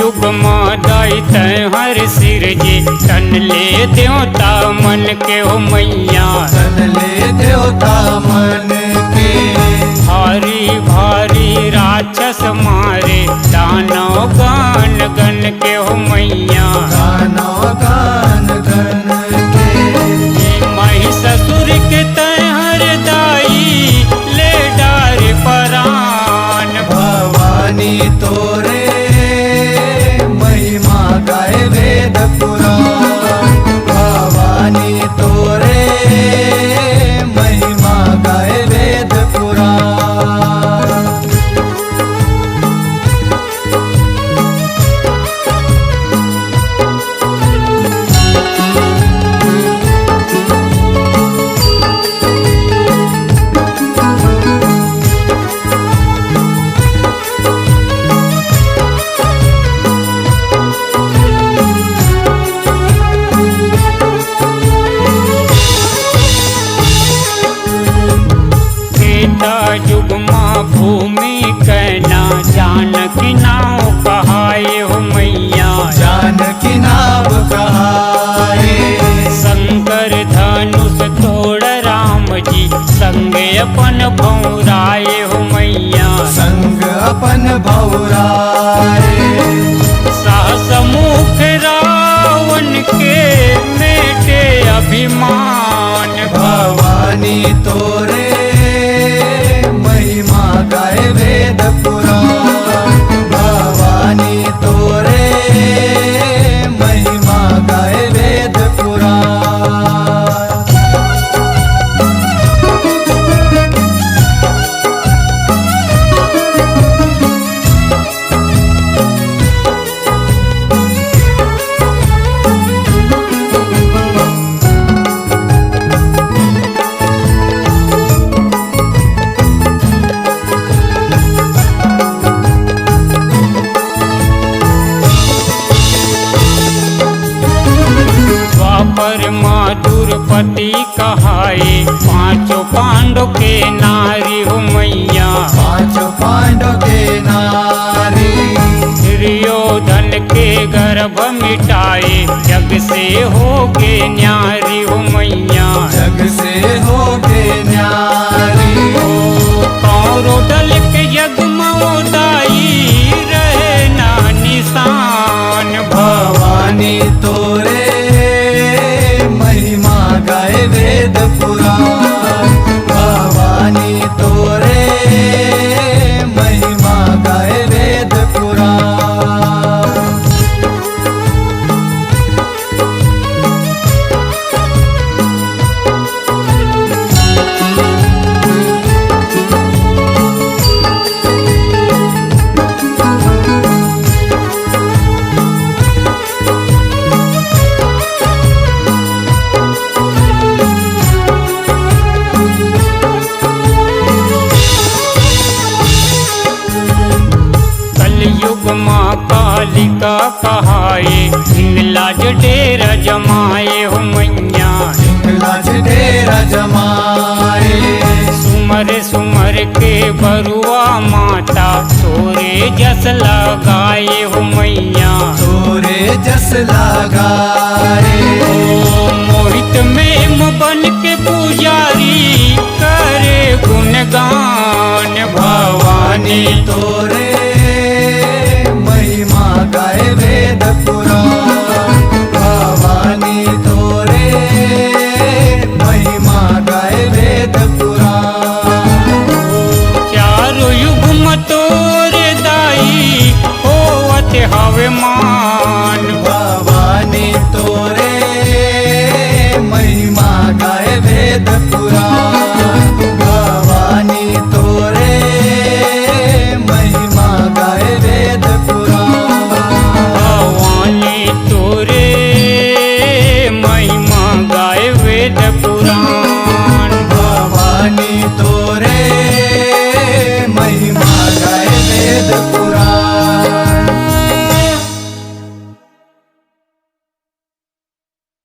युग मादाई हर सिर जे तन ले देवता मन के हो मैया तन ले देवता मन के भारी भारी राक्षस मारे दानव गान गन के हो मैया दानव गान गन के महिषासुर के हर दाई ले डार परान भवानी तोरे महिमा गाए वेद पुराण भवानी तोरे महिमा गाए वेद पुराण युग माँ भूमि कहना जानकी नाव कहाए हो मैया जानकी नाव कहाए शंकर धनुष तोड़ राम जी संग अपन भौराए हो मैया संग अपन भौराए साहस मुख रावण के मेटे अभिमान भवानी तोरे महिमा गाए वेद पुराण भवानी तोरे महिमा गाए वेद पुराण द्रौपदी कहाए पांचों पांडव के नारी हो मैया पांचों पांडव के नारी दुर्योधन के गर्भ मिटाए जग से होगे न्यारी हो मैया जग से होगे न्यारी कौरव दल के यज्ञ मोदाई रहे ना निशान भवानी तोरे महिमा गाए वेद पुराण भवानी तोरे महिमा गाए वेद पुराण माँ कालिका कहाए हिंगलाज डेरा जमाए हो मैया हिंगलाज डेरा जमाए सुमर सुमर के बरुआ माता तोरे जस लगाए हो मैया तोरे जस लगाए मोहित में बन के पुजारी करे गुणगान भवानी तोरे महिमा गाए वेद पुराण भवानी तोरे महिमा गाए वेद पुराण चारों युग तोरे दाई होवत हवे मान भवानी तोरे महिमा गाए वेद पुराण भवानी तोरे महिमा गाए वेद पुराण भवानी तोरे महिमा गाए वेद पुराण भवानी तोरे महिमा गाए वेद पुराण।